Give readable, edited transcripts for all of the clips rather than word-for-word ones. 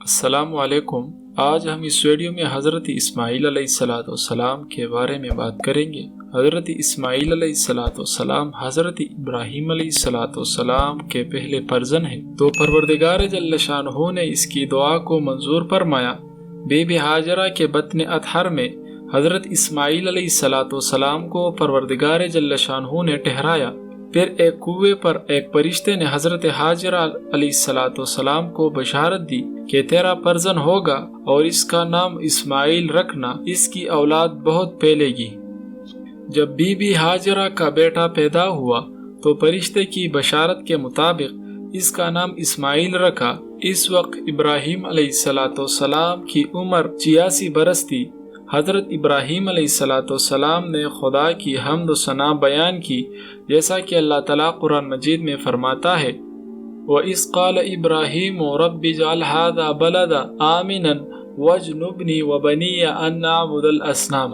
السلام علیکم۔ آج ہم اس ویڈیو میں حضرت اسماعیل علیہ السلام کے بارے میں بات کریں گے۔ حضرت اسماعیل علیہ السلام حضرت ابراہیم علیہ السلام کے پہلے فرزند ہیں، تو پروردگار جل شانہ نے اس کی دعا کو منظور فرمایا۔ بی بی ہاجرہ کے بطن اطہر میں حضرت اسماعیل علیہ السلام کو پروردگار جل شانہ نے ٹھہرایا۔ پھر ایک کنویں پر ایک فرشتے نے حضرت ہاجرہ علیہ السلام کو بشارت دی کہ تیرا فرزند ہوگا اور اس کا نام اسماعیل رکھنا، اس کی اولاد بہت پھیلے گی۔ جب بی بی ہاجرہ کا بیٹا پیدا ہوا تو فرشتے کی بشارت کے مطابق اس کا نام اسماعیل رکھا۔ اس وقت ابراہیم علیہ السلام کی عمر 86 برس تھی۔ حضرت ابراہیم علیہ السلام نے خدا کی حمد و ثنا بیان کی، جیسا کہ اللہ تعالیٰ قرآن مجید میں فرماتا ہے وَإِذْ قَالَ إِبْرَاهِيمُ رَبِّ اجْعَلْ هَذَا بَلَدًا آمِنًا وَاجْنُبْنِي وَبَنِيَّ أَن نَّعْبُدَ الْأَصْنَامَ۔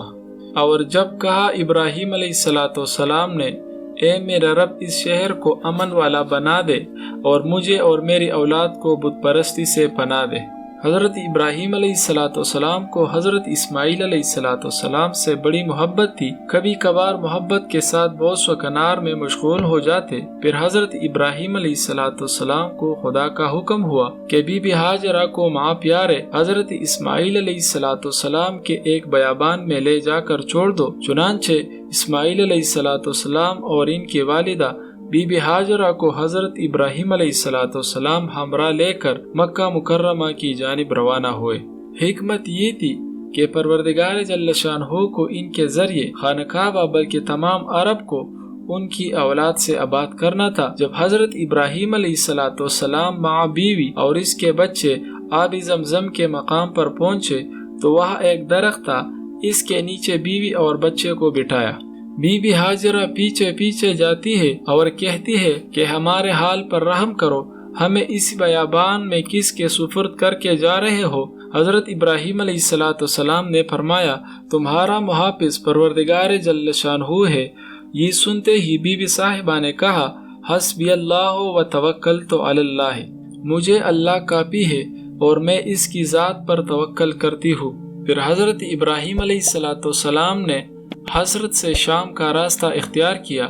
اور جب کہا ابراہیم علیہ السلام نے، اے میرا رب اس شہر کو امن والا بنا دے اور مجھے اور میری اولاد کو بت پرستی سے پناہ دے۔ حضرت ابراہیم علیہ السلام کو حضرت اسماعیل علیہ السلام سے بڑی محبت تھی۔ کبھی کبھار محبت کے ساتھ بوس و کنار میں مشغول ہو جاتے۔ پھر حضرت ابراہیم علیہ السلام کو خدا کا حکم ہوا کہ بی بی ہاجرہ کو ماں پیارے حضرت اسماعیل علیہ السلام کے ایک بیابان میں لے جا کر چھوڑ دو۔ چنانچہ اسماعیل علیہ السلام اور ان کی والدہ بی بی ہاجرہ کو حضرت ابراہیم علیہ السلام ہمراہ لے کر مکہ مکرمہ کی جانب روانہ ہوئے۔ حکمت یہ تھی کہ پروردگار جل شانہ کو ان کے ذریعے خانہ کعبہ بلکہ تمام عرب کو ان کی اولاد سے آباد کرنا تھا۔ جب حضرت ابراہیم علیہ السلام مع بیوی اور اس کے بچے آب زمزم کے مقام پر پہنچے تو وہاں ایک درخت تھا، اس کے نیچے بیوی اور بچے کو بٹھایا۔ بی بی ہاجرہ پیچھے پیچھے جاتی ہے اور کہتی ہے کہ ہمارے حال پر رحم کرو، ہمیں اس بیابان میں کس کے سپرد کر کے جا رہے ہو؟ حضرت ابراہیم علیہ السلام نے فرمایا، تمہارا محافظ پروردگار جل شانہ ہے۔ یہ سنتے ہی بی بی صاحبہ نے کہا، حسبی اللہ و توکلت علی اللہ، مجھے اللہ کافی ہے اور میں اس کی ذات پر توکل کرتی ہوں۔ پھر حضرت ابراہیم علیہ السلام نے حضرت سے شام کا راستہ اختیار کیا۔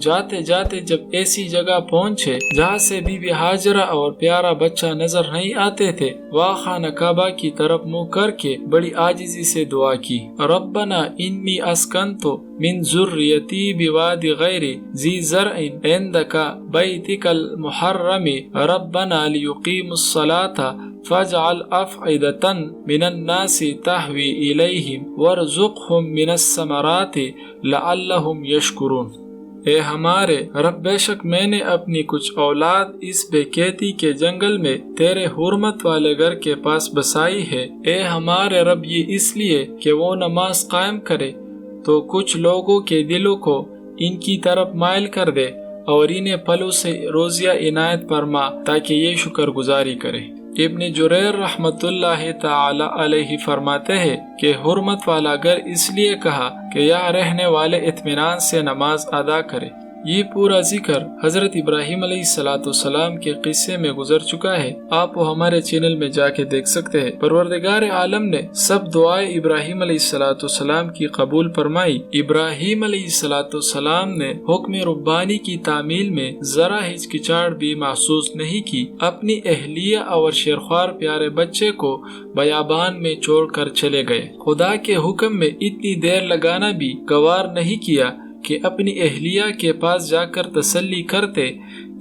جاتے جاتے جب ایسی جگہ پہنچے جہاں سے بی بی ہاجرہ اور پیارا بچہ نظر نہیں آتے تھے، وہاں خانہ کعبہ کی طرف منہ کر کے بڑی عاجزی سے دعا کی، ربنا انی اسکنت من ذریتی بواد غیر ذی زرع عندک بیتک المحرم ربنا لیقیموا الصلاۃ فاجعل افئدة من الناس تہوی الیہم وارزقہم من الثمرات لعلہم یشکرون۔ اے ہمارے رب، بے شک میں نے اپنی کچھ اولاد اس بے کیتی کے جنگل میں تیرے حرمت والے گھر کے پاس بسائی ہے۔ اے ہمارے رب، یہ اس لیے کہ وہ نماز قائم کرے تو کچھ لوگوں کے دلوں کو ان کی طرف مائل کر دے اور انہیں پھلوں سے روزیہ عنایت فرما تاکہ یہ شکر گزاری کرے۔ ابن جریر رحمت اللہ تعالی علیہ فرماتے ہیں کہ حرمت والا گھر اس لیے کہا کہ یہاں رہنے والے اطمینان سے نماز ادا کرے۔ یہ پورا ذکر حضرت ابراہیم علیہ السلام کے قصے میں گزر چکا ہے، آپ وہ ہمارے چینل میں جا کے دیکھ سکتے ہیں۔ پروردگار عالم نے سب دعائیں ابراہیم علیہ السلام کی قبول فرمائی۔ ابراہیم علیہ السلام نے حکم ربانی کی تعمیل میں ذرا ہچکچاہٹ بھی محسوس نہیں کی۔ اپنی اہلیہ اور شیرخوار پیارے بچے کو بیابان میں چھوڑ کر چلے گئے۔ خدا کے حکم میں اتنی دیر لگانا بھی گوار نہیں کیا کہ اپنی اہلیہ کے پاس جا کر تسلی کرتے۔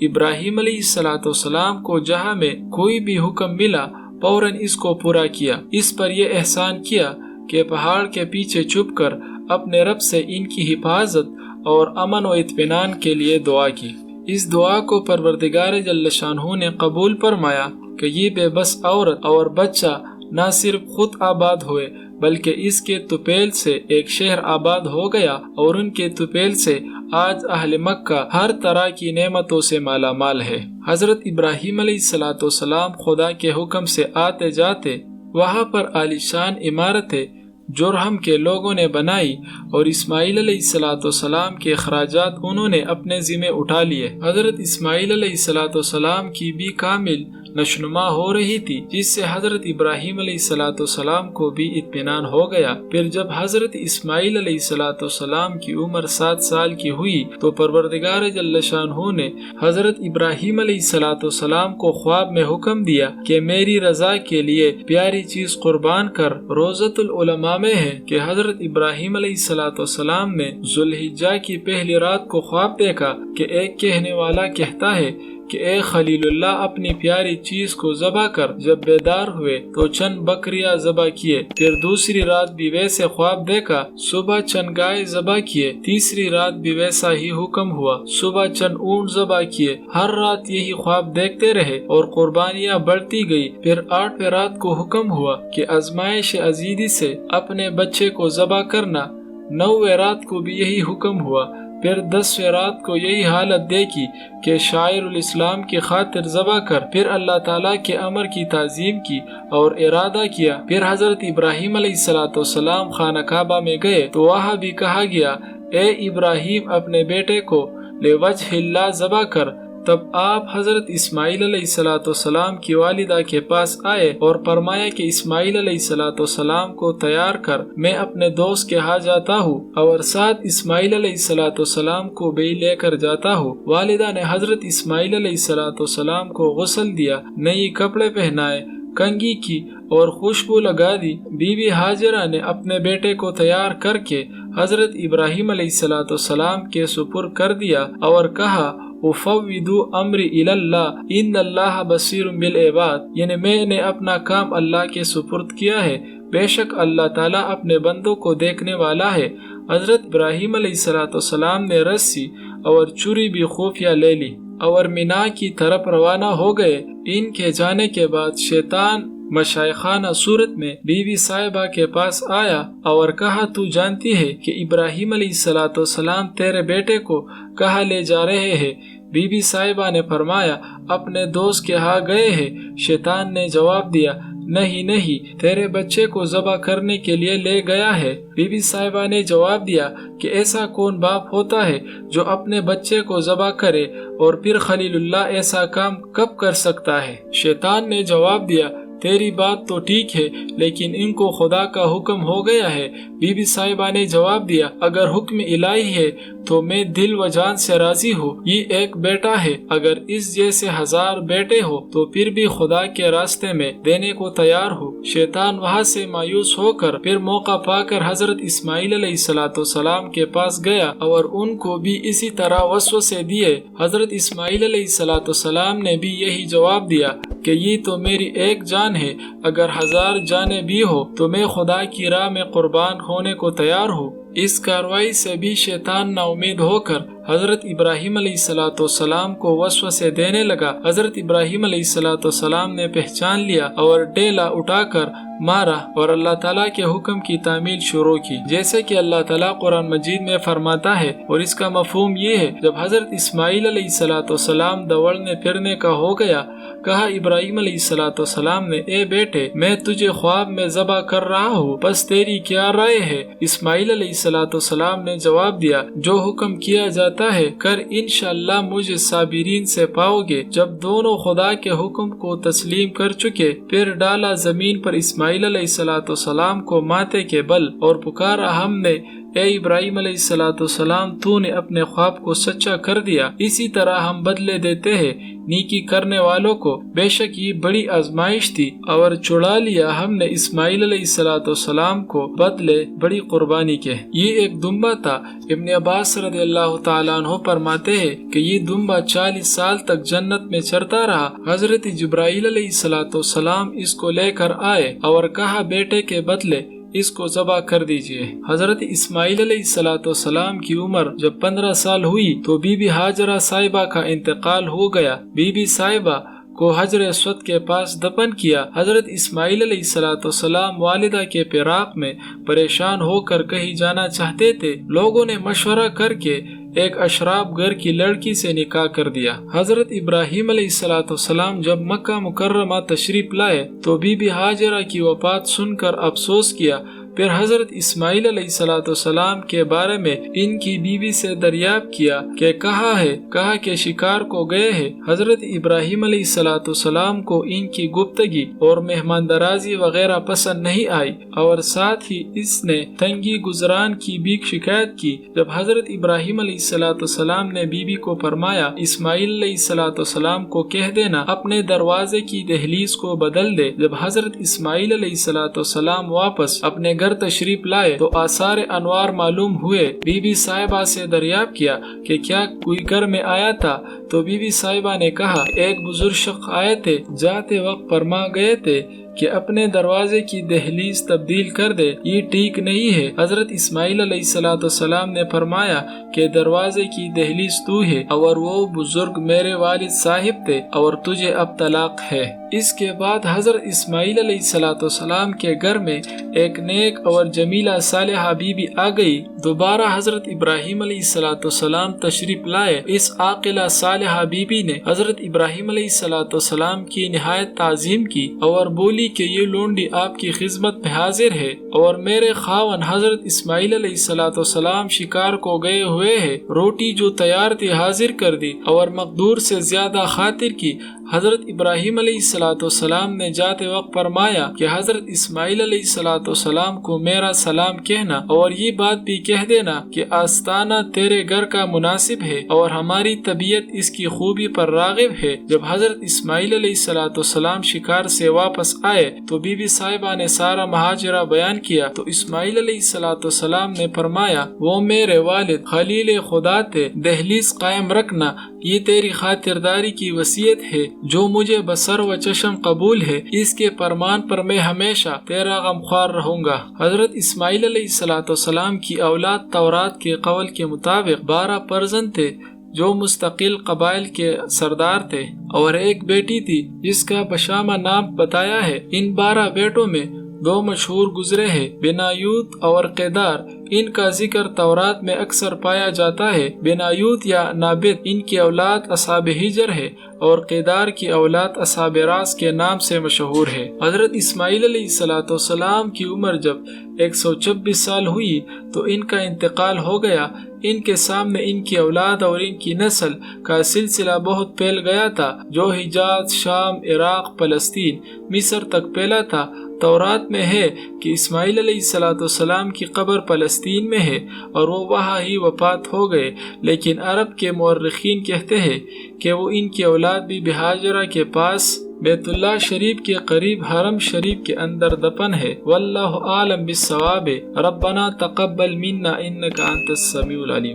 ابراہیم علیہ السلام کو جہاں میں کوئی بھی حکم ملا فوراً اس کو پورا کیا۔ اس پر یہ احسان کیا کہ پہاڑ کے پیچھے چھپ کر اپنے رب سے ان کی حفاظت اور امن و اطمینان کے لیے دعا کی۔ اس دعا کو پروردگار جل شانہ نے قبول فرمایا کہ یہ بے بس عورت اور بچہ نہ صرف خود آباد ہوئے بلکہ اس کے طفیل سے ایک شہر آباد ہو گیا، اور ان کے طفیل سے آج اہل مکہ ہر طرح کی نعمتوں سے مالا مال ہے۔ حضرت ابراہیم علیہ السلام خدا کے حکم سے آتے جاتے وہاں پر عالی شان عمارتیں جرہم کے لوگوں نے بنائی اور اسماعیل علیہ السلام کے اخراجات انہوں نے اپنے ذمہ اٹھا لیے۔ حضرت اسماعیل علیہ السلام کی بھی کامل نشوونما ہو رہی تھی، جس سے حضرت ابراہیم علیہ السلام کو بھی اطمینان ہو گیا۔ پھر جب حضرت اسماعیل علیہ السلام کی عمر 7 سال کی ہوئی تو پروردگار جل شانہ نے حضرت ابراہیم علیہ السلام کو خواب میں حکم دیا کہ میری رضا کے لیے پیاری چیز قربان کر۔ روضۃ العلماء میں ہے کہ حضرت ابراہیم علیہ السلام نے ذوالحجہ کی پہلی رات کو خواب دیکھا کہ ایک کہنے والا کہتا ہے کہ اے خلیل اللہ اپنی پیاری چیز کو ذبح کر۔ جب بیدار ہوئے تو چند بکریاں ذبح کیے۔ پھر دوسری رات بھی ویسے خواب دیکھا، صبح چند گائے ذبح کیے۔ تیسری رات بھی ویسا ہی حکم ہوا، صبح چند اونٹ ذبح کیے۔ ہر رات یہی خواب دیکھتے رہے اور قربانیاں بڑھتی گئی۔ پھر 8ویں رات کو حکم ہوا کہ آزمائش عزیزی سے اپنے بچے کو ذبح کرنا۔ 9ویں رات کو بھی یہی حکم ہوا۔ پھر 10ویں رات کو یہی حالت دیکھی کہ شاعر الاسلام کی خاطر ذبح کر۔ پھر اللہ تعالیٰ کے امر کی تعظیم کی اور ارادہ کیا۔ پھر حضرت ابراہیم علیہ السلام خانہ کعبہ میں گئے تو وہاں بھی کہا گیا اے ابراہیم اپنے بیٹے کو لوجہ اللہ ذبح کر۔ تب آپ حضرت اسماعیل علیہ السلام کی والدہ کے پاس آئے اور فرمایا کہ اسماعیل علیہ السلام کو تیار کر، میں اپنے دوست کے ہاں جاتا ہوں اور ساتھ اسماعیل علیہ السلام کو بھی لے کر جاتا ہوں۔ والدہ نے حضرت اسماعیل علیہ السلام کو غسل دیا، نئی کپڑے پہنائے، کنگھی کی اور خوشبو لگا دی۔ بی بی ہاجرہ نے اپنے بیٹے کو تیار کر کے حضرت ابراہیم علیہ السلام کے سپرد کر دیا اور کہا اُفَوِّضُ امری الی اللہ ان اللہ بصیر بالعباد، یعنی میں نے اپنا کام اللہ کے سپرد کیا ہے، بے شک اللہ تعالیٰ اپنے بندوں کو دیکھنے والا ہے۔ حضرت ابراہیم علیہ السلام نے رسی اور چری بھی خفیہ لے لی اور مینا کی طرف روانہ ہو گئے۔ ان کے جانے کے بعد شیطان مشائخانہ صورت میں بی بی صاحبہ کے پاس آیا اور کہا تو جانتی ہے کہ ابراہیم علیہ السلام تیرے بیٹے کو کہاں لے جا رہے ہیں؟ بی بی صاحبہ نے فرمایا اپنے دوست کے ہاں گئے ہیں۔ شیطان نے جواب دیا نہیں، تیرے بچے کو ذبح کرنے کے لیے لے گیا ہے۔ بی بی صاحبہ نے جواب دیا کہ ایسا کون باپ ہوتا ہے جو اپنے بچے کو ذبح کرے، اور پھر خلیل اللہ ایسا کام کب کر سکتا ہے؟ شیطان نے جواب دیا تیری بات تو ٹھیک ہے، لیکن ان کو خدا کا حکم ہو گیا ہے۔ بی بی صاحبہ نے جواب دیا اگر حکم الہی ہے تو میں دل و جان سے راضی ہوں، یہ ایک بیٹا ہے، اگر اس جیسے 1000 بیٹے ہو تو پھر بھی خدا کے راستے میں دینے کو تیار ہوں۔ شیطان وہاں سے مایوس ہو کر پھر موقع پا کر حضرت اسماعیل علیہ السلام کے پاس گیا اور ان کو بھی اسی طرح وسوسے دیے۔ حضرت اسماعیل علیہ السلام نے بھی یہی جواب دیا کہ یہ تو میری ایک جان ہے، اگر 1000 جانیں بھی ہو تو میں خدا کی راہ میں قربان ہونے کو تیار ہوں۔ اس کارروائی سے بھی شیطان نا امید ہو کر حضرت ابراہیم علیہ السلام کو وسوسے دینے لگا۔ حضرت ابراہیم علیہ السلام نے پہچان لیا اور ڈیلا اٹھا کر مارا اور اللہ تعالیٰ کے حکم کی تعمیل شروع کی، جیسے کہ اللہ تعالیٰ قرآن مجید میں فرماتا ہے، اور اس کا مفہوم یہ ہے جب حضرت اسماعیل علیہ السلام دوڑنے پھرنے کا ہو گیا، کہا ابراہیم علیہ السلام نے اے بیٹے میں تجھے خواب میں ذبح کر رہا ہوں، بس تیری کیا رائے ہے؟ اسماعیل علیہ السلام نے جواب دیا جو حکم کیا جاتا ہے کر، انشاءاللہ مجھے صابرین سے پاؤ گے۔ جب دونوں خدا کے حکم کو تسلیم کر چکے پھر ڈالا زمین پر اسماعیل علیہ السلام کو ماتھے کے بل اور پکارا ہم نے اے ابراہیم علیہ السلام تو نے اپنے خواب کو سچا کر دیا، اسی طرح ہم بدلے دیتے ہیں نیکی کرنے والوں کو، بے شک یہ بڑی آزمائش تھی اور چڑھا لیا ہم نے اسماعیل علیہ السلام کو بدلے بڑی قربانی کے۔ یہ ایک دمبا تھا۔ ابن عباس رضی اللہ تعالیٰ عنہ فرماتے ہیں کہ یہ دمبا 40 سال تک جنت میں چرتا رہا۔ حضرت جبرائیل علیہ السلام اس کو لے کر آئے اور کہا بیٹے کے بدلے اس کو ذبح کر دیجئے۔ حضرت اسماعیل علیہ السلام کی عمر جب 15 سال ہوئی تو بی بی ہاجرہ صاحبہ کا انتقال ہو گیا۔ بی بی صاحبہ کو حجر اسود کے پاس دفن کیا۔ حضرت اسماعیل علیہ السلام والدہ کے فراق میں پریشان ہو کر کہیں جانا چاہتے تھے۔ لوگوں نے مشورہ کر کے ایک اشراف گھر کی لڑکی سے نکاح کر دیا۔ حضرت ابراہیم علیہ السلام جب مکہ مکرمہ تشریف لائے تو بی بی ہاجرہ کی وفات سن کر افسوس کیا۔ پھر حضرت اسماعیل علیہ السلام کے بارے میں ان کی بیوی سے دریافت کیا کہ کہاں ہے، کہا کہ شکار کو گئے ہیں۔ حضرت ابراہیم علیہ السلام کو ان کی گفتگی اور مہماندرازی وغیرہ پسند نہیں آئی اور ساتھ ہی اس نے تنگی گزران کی بھی شکایت کی۔ جب حضرت ابراہیم علیہ السلام نے بیوی کو فرمایا اسماعیل علیہ السلام کو کہہ دینا اپنے دروازے کی دہلیز کو بدل دے۔ جب حضرت اسماعیل علیہ السلام واپس اپنے گھر تشریف لائے تو آثار انوار معلوم ہوئے۔ بی بی صاحبہ سے دریافت کیا کہ کیا کوئی گھر میں آیا تھا تو بی بی صاحبہ نے کہا ایک بزرگ شخص آئے تھے، جاتے وقت فرما گئے تھے کہ اپنے دروازے کی دہلیز تبدیل کر دے، یہ ٹھیک نہیں ہے۔ حضرت اسماعیل علیہ السلام نے فرمایا کہ دروازے کی دہلیز تو ہے اور وہ بزرگ میرے والد صاحب تھے اور تجھے اب طلاق ہے۔ اس کے بعد حضرت اسماعیل علیہ السلام کے گھر میں ایک نیک اور جمیلہ صالحہ بی بی آ گئی۔ دوبارہ حضرت ابراہیم علیہ السلام تشریف لائے۔ اس عاقلہ صالحہ بی بی نے حضرت ابراہیم علیہ السلام کی نہایت تعظیم کی اور بولی کہ یہ لونڈی آپ کی خدمت میں حاضر ہے اور میرے خاون حضرت اسماعیل علیہ السلام شکار کو گئے ہوئے ہیں۔ روٹی جو تیار تھی حاضر کر دی اور مقدور سے زیادہ خاطر کی۔ حضرت ابراہیم علیہ السلام نے جاتے وقت فرمایا کہ حضرت اسماعیل علیہ السلام کو میرا سلام کہنا اور یہ بات بھی کہہ دینا کہ آستانہ تیرے گھر کا مناسب ہے اور ہماری طبیعت اس کی خوبی پر راغب ہے۔ جب حضرت اسماعیل علیہ السلام شکار سے واپس آئے تو بی بی صاحبہ نے سارا ماجرا بیان کیا تو اسماعیل علیہ السلام نے فرمایا وہ میرے والد خلیل خدا تھے، دہلیز قائم رکھنا یہ تیری خاطرداری کی وصیت ہے جو مجھے بسر و چشم قبول ہے، اس کے فرمان پر میں ہمیشہ تیرا غمخوار رہوں گا۔ حضرت اسماعیل علیہ السلام کی اولاد تورات کے قول کے مطابق 12 فرزند تھے جو مستقل قبائل کے سردار تھے اور ایک بیٹی تھی جس کا بشامہ نام بتایا ہے۔ ان 12 بیٹوں میں 2 مشہور گزرے ہیں، بنایوت اور قیدار۔ ان کا ذکر تورات میں اکثر پایا جاتا ہے۔ بنایوت یا نابت ان کی اولاد اصحاب ہجر ہے اور قیدار کی اولاد اصحاب راس کے نام سے مشہور ہے۔ حضرت اسماعیل علیہ السلام کی عمر جب 126 سال ہوئی تو ان کا انتقال ہو گیا۔ ان کے سامنے ان کی اولاد اور ان کی نسل کا سلسلہ بہت پھیل گیا تھا جو حجاز، شام، عراق، فلسطین، مصر تک پھیلا تھا۔ تورات میں ہے کہ اسماعیل علیہ السلام کی قبر فلسطین میں ہے اور وہ وہاں ہی وفات ہو گئے، لیکن عرب کے مورخین کہتے ہیں کہ وہ ان کی اولاد بھی بحاجرہ کے پاس بیت اللہ شریف کے قریب حرم شریف کے اندر دفن ہے۔ واللہ عالم بالصواب۔ ربنا تقبل منا انک انت السمیع العلیم۔